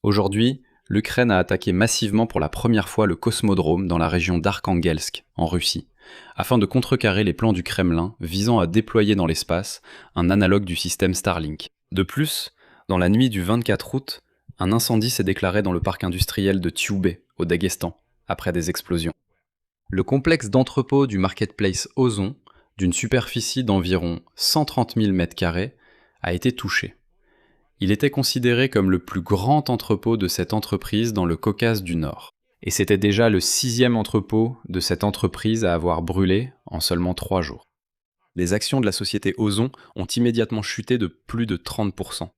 Aujourd'hui, l'Ukraine a attaqué massivement pour la première fois le cosmodrome dans la région d'Arkhangelsk, en Russie, afin de contrecarrer les plans du Kremlin visant à déployer dans l'espace un analogue du système Starlink. De plus, dans la nuit du 24 août, un incendie s'est déclaré dans le parc industriel de Tyubé, au Daghestan, après des explosions. Le complexe d'entrepôt du marketplace Ozon, d'une superficie d'environ 130 000 m², a été touché. Il était considéré comme le plus grand entrepôt de cette entreprise dans le Caucase du Nord. Et c'était déjà le 6e entrepôt de cette entreprise à avoir brûlé en seulement 3 jours. Les actions de la société Ozon ont immédiatement chuté de plus de 30%.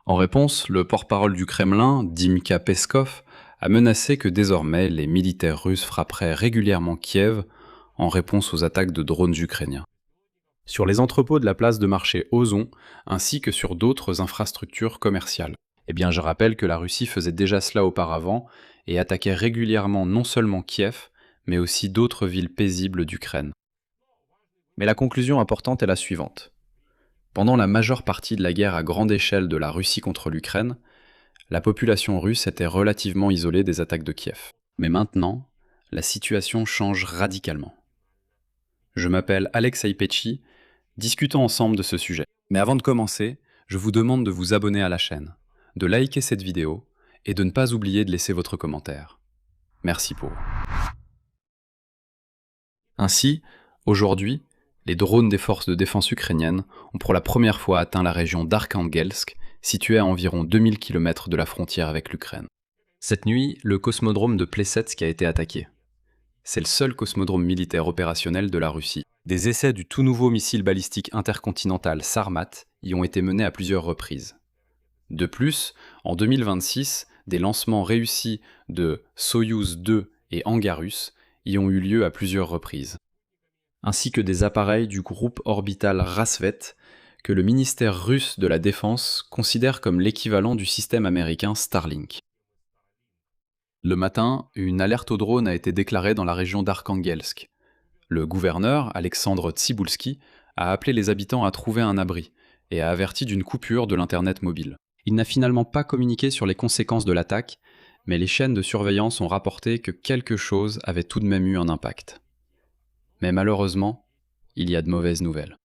En réponse, le porte-parole du Kremlin, Dmytro Peskov, a menacé que désormais les militaires russes frapperaient régulièrement Kiev en réponse aux attaques de drones ukrainiens. Sur les entrepôts de la place de marché Ozon, ainsi que sur d'autres infrastructures commerciales. Je rappelle que la Russie faisait déjà cela auparavant et attaquait régulièrement non seulement Kiev, mais aussi d'autres villes paisibles d'Ukraine. Mais la conclusion importante est la suivante. Pendant la majeure partie de la guerre à grande échelle de la Russie contre l'Ukraine, la population russe était relativement isolée des attaques de Kiev. Mais maintenant, la situation change radicalement. Je m'appelle Alexei Pecci. Discutons ensemble de ce sujet. Mais avant de commencer, je vous demande de vous abonner à la chaîne, de liker cette vidéo et de ne pas oublier de laisser votre commentaire. Merci pour vous. Ainsi, aujourd'hui, les drones des forces de défense ukrainiennes ont pour la première fois atteint la région d'Arkhangelsk, située à environ 2000 km de la frontière avec l'Ukraine. Cette nuit, le cosmodrome de Plesetsk a été attaqué. C'est le seul cosmodrome militaire opérationnel de la Russie. Des essais du tout nouveau missile balistique intercontinental Sarmat y ont été menés à plusieurs reprises. De plus, en 2026, des lancements réussis de Soyouz 2 et Angarus y ont eu lieu à plusieurs reprises, ainsi que des appareils du groupe orbital Rassvet que le ministère russe de la Défense considère comme l'équivalent du système américain Starlink. Le matin, une alerte au drone a été déclarée dans la région d'Arkhangelsk. Le gouverneur, Alexandre Tsiboulski, a appelé les habitants à trouver un abri et a averti d'une coupure de l'Internet mobile. Il n'a finalement pas communiqué sur les conséquences de l'attaque, mais les chaînes de surveillance ont rapporté que quelque chose avait tout de même eu un impact. Mais malheureusement, il y a de mauvaises nouvelles.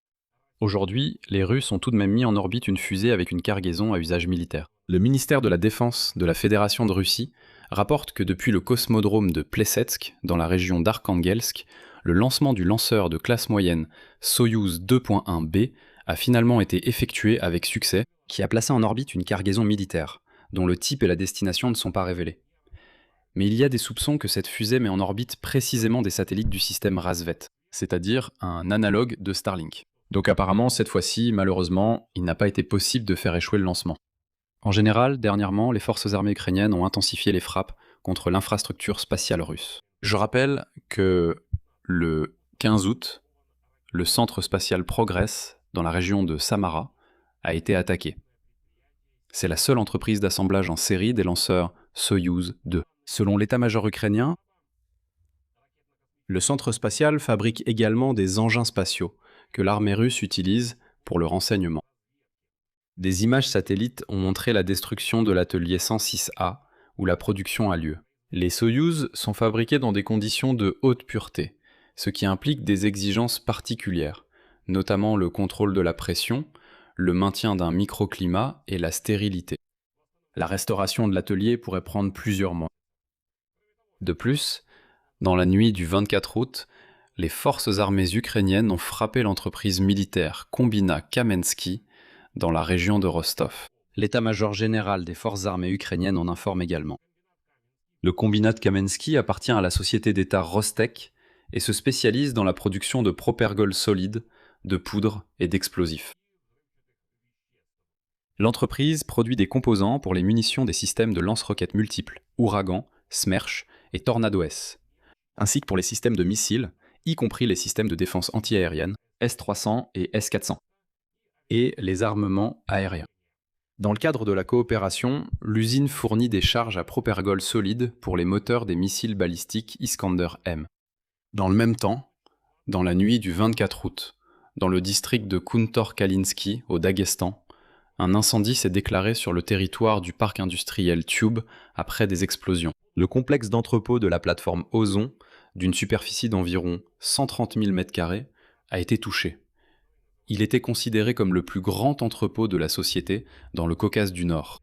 Aujourd'hui, les Russes ont tout de même mis en orbite une fusée avec une cargaison à usage militaire. Le ministère de la Défense de la Fédération de Russie rapporte que depuis le cosmodrome de Plesetsk, dans la région d'Arkhangelsk, le lancement du lanceur de classe moyenne Soyouz 2.1B a finalement été effectué avec succès, qui a placé en orbite une cargaison militaire, dont le type et la destination ne sont pas révélés. Mais il y a des soupçons que cette fusée met en orbite précisément des satellites du système Rassvet, c'est-à-dire un analogue de Starlink. Donc apparemment, cette fois-ci, malheureusement, il n'a pas été possible de faire échouer le lancement. En général, dernièrement, les forces armées ukrainiennes ont intensifié les frappes contre l'infrastructure spatiale russe. Je rappelle que le 15 août, le centre spatial Progress, dans la région de Samara, a été attaqué. C'est la seule entreprise d'assemblage en série des lanceurs Soyouz 2. Selon l'état-major ukrainien, le centre spatial fabrique également des engins spatiaux que l'armée russe utilise pour le renseignement. Des images satellites ont montré la destruction de l'atelier 106A, où la production a lieu. Les Soyouz sont fabriqués dans des conditions de haute pureté, ce qui implique des exigences particulières, notamment le contrôle de la pression, le maintien d'un microclimat et la stérilité. La restauration de l'atelier pourrait prendre plusieurs mois. De plus, dans la nuit du 24 août, les forces armées ukrainiennes ont frappé l'entreprise militaire Kombina Kamensky dans la région de Rostov. L'état-major général des forces armées ukrainiennes en informe également. Le combinat de Kamensky appartient à la société d'État Rostec et se spécialise dans la production de propergol solide, de poudre et d'explosifs. L'entreprise produit des composants pour les munitions des systèmes de lance-roquettes multiples, Ouragan, Smerch et Tornado S, ainsi que pour les systèmes de missiles, y compris les systèmes de défense antiaérienne, S-300 et S-400, et les armements aériens. Dans le cadre de la coopération, l'usine fournit des charges à propergol solide pour les moteurs des missiles balistiques Iskander-M. Dans le même temps, dans la nuit du 24 août, dans le district de Kuntor-Kalinsky, au Daghestan, Un incendie s'est déclaré sur le territoire du parc industriel Tube après des explosions. Le complexe d'entrepôt de la plateforme Ozon, d'une superficie d'environ 130 000 m², a été touché. Il était considéré comme le plus grand entrepôt de la société dans le Caucase du Nord.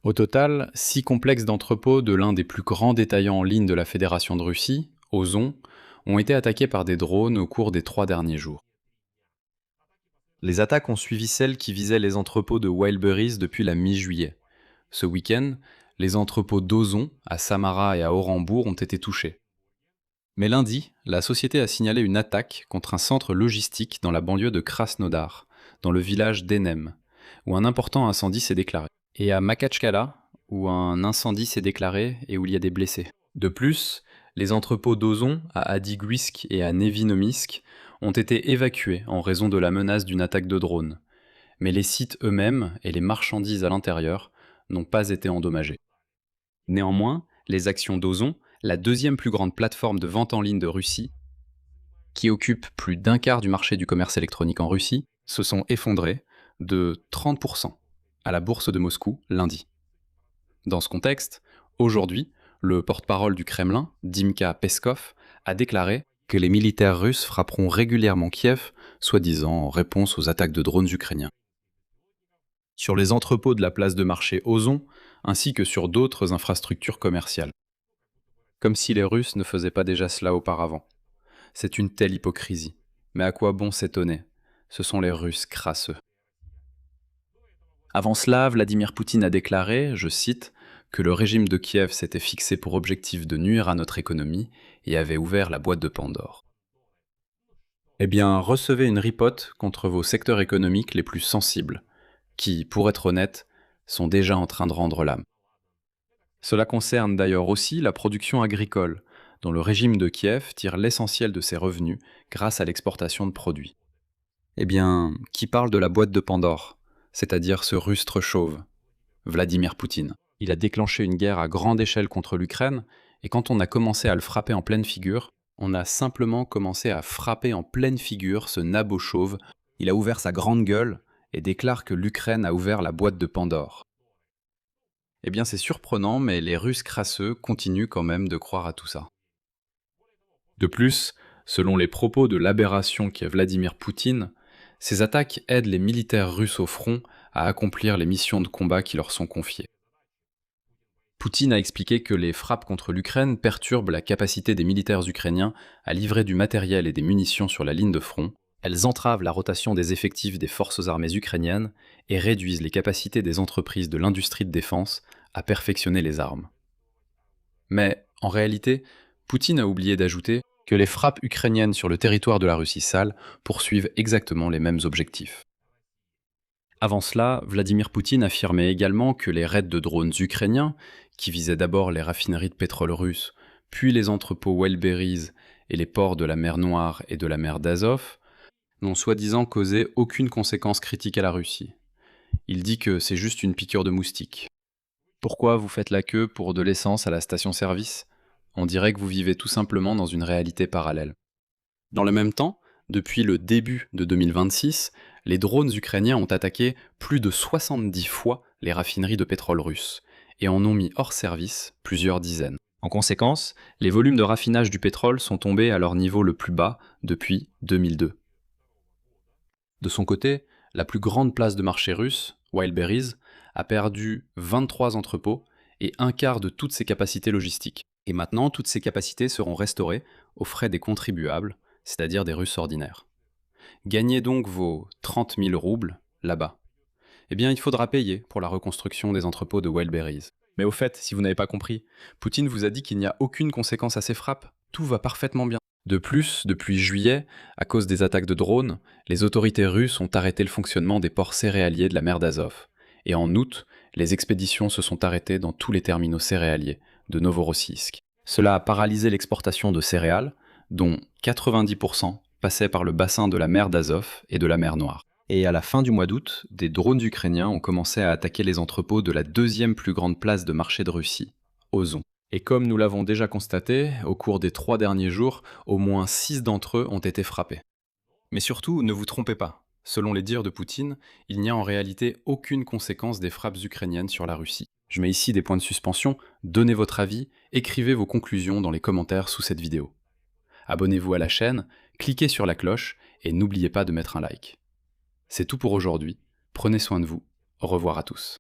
Au total, 6 complexes d'entrepôts de l'un des plus grands détaillants en ligne de la Fédération de Russie, Ozon, ont été attaqués par des drones au cours des 3 derniers jours. Les attaques ont suivi celles qui visaient les entrepôts de Wildberries depuis la mi-juillet. Ce week-end, les entrepôts d'Ozon, à Samara et à Orenbourg, ont été touchés. Mais lundi, la société a signalé une attaque contre un centre logistique dans la banlieue de Krasnodar, dans le village d'Enem, où un important incendie s'est déclaré. Et à Makhatchkala, où un incendie s'est déclaré et où il y a des blessés. De plus, les entrepôts d'Ozon à Adiguysk et à Nevinomisk ont été évacués en raison de la menace d'une attaque de drone. Mais les sites eux-mêmes et les marchandises à l'intérieur n'ont pas été endommagés. Néanmoins, les actions d'Ozon, la deuxième plus grande plateforme de vente en ligne de Russie, qui occupe plus d'un quart du marché du commerce électronique en Russie, se sont effondrées de 30% à la bourse de Moscou lundi. Dans ce contexte, aujourd'hui, le porte-parole du Kremlin, Dmytro Peskov, a déclaré que les militaires russes frapperont régulièrement Kiev, soi-disant en réponse aux attaques de drones ukrainiens. Sur les entrepôts de la place de marché Ozon, ainsi que sur d'autres infrastructures commerciales. Comme si les Russes ne faisaient pas déjà cela auparavant. C'est une telle hypocrisie. Mais à quoi bon s'étonner? Ce sont les Russes crasseux. Avant cela, Vladimir Poutine a déclaré, je cite, que le régime de Kiev s'était fixé pour objectif de nuire à notre économie et avait ouvert la boîte de Pandore. Eh bien, recevez une riposte contre vos secteurs économiques les plus sensibles, qui, pour être honnête, sont déjà en train de rendre l'âme. Cela concerne d'ailleurs aussi la production agricole, dont le régime de Kiev tire l'essentiel de ses revenus grâce à l'exportation de produits. Eh bien, qui parle de la boîte de Pandore, c'est-à-dire ce rustre chauve? Vladimir Poutine. Il a déclenché une guerre à grande échelle contre l'Ukraine, et quand on a commencé à le frapper en pleine figure, on a simplement commencé à frapper en pleine figure ce nabot chauve. Il a ouvert sa grande gueule et déclare que l'Ukraine a ouvert la boîte de Pandore. Eh bien, c'est surprenant, mais les Russes crasseux continuent quand même de croire à tout ça. De plus, selon les propos de l'aberration qu'est Vladimir Poutine, ces attaques aident les militaires russes au front à accomplir les missions de combat qui leur sont confiées. Poutine a expliqué que les frappes contre l'Ukraine perturbent la capacité des militaires ukrainiens à livrer du matériel et des munitions sur la ligne de front, elles entravent la rotation des effectifs des forces armées ukrainiennes et réduisent les capacités des entreprises de l'industrie de défense à perfectionner les armes. Mais, en réalité, Poutine a oublié d'ajouter que les frappes ukrainiennes sur le territoire de la Russie sale poursuivent exactement les mêmes objectifs. Avant cela, Vladimir Poutine affirmait également que les raids de drones ukrainiens, qui visaient d'abord les raffineries de pétrole russes, puis les entrepôts Wildberries et les ports de la mer Noire et de la mer d'Azov, n'ont soi-disant causé aucune conséquence critique à la Russie. Il dit que c'est juste une piqûre de moustique. Pourquoi vous faites la queue pour de l'essence à la station-service? On dirait que vous vivez tout simplement dans une réalité parallèle. Dans le même temps, depuis le début de 2026, les drones ukrainiens ont attaqué plus de 70 fois les raffineries de pétrole russes et en ont mis hors service plusieurs dizaines. En conséquence, les volumes de raffinage du pétrole sont tombés à leur niveau le plus bas depuis 2002. De son côté, la plus grande place de marché russe, Wildberries, a perdu 23 entrepôts et un quart de toutes ses capacités logistiques. Et maintenant, toutes ces capacités seront restaurées aux frais des contribuables, c'est-à-dire des Russes ordinaires. Gagnez donc vos 30 000 roubles là-bas. Eh bien, il faudra payer pour la reconstruction des entrepôts de Wildberries. Mais au fait, si vous n'avez pas compris, Poutine vous a dit qu'il n'y a aucune conséquence à ces frappes. Tout va parfaitement bien. De plus, depuis juillet, à cause des attaques de drones, les autorités russes ont arrêté le fonctionnement des ports céréaliers de la mer d'Azov. Et en août, Les expéditions se sont arrêtées dans tous les terminaux céréaliers de Novorossiysk. Cela a paralysé l'exportation de céréales, dont 90% passaient par le bassin de la mer d'Azov et de la mer Noire. Et à la fin du mois d'août, des drones ukrainiens ont commencé à attaquer les entrepôts de la deuxième plus grande place de marché de Russie, Ozon. Et comme nous l'avons déjà constaté, au cours des 3 derniers jours, au moins 6 d'entre eux ont été frappés. Mais surtout, ne vous trompez pas. Selon les dires de Poutine, il n'y a en réalité aucune conséquence des frappes ukrainiennes sur la Russie. Je mets ici des points de suspension, donnez votre avis, écrivez vos conclusions dans les commentaires sous cette vidéo. Abonnez-vous à la chaîne, cliquez sur la cloche et n'oubliez pas de mettre un like. C'est tout pour aujourd'hui, prenez soin de vous, au revoir à tous.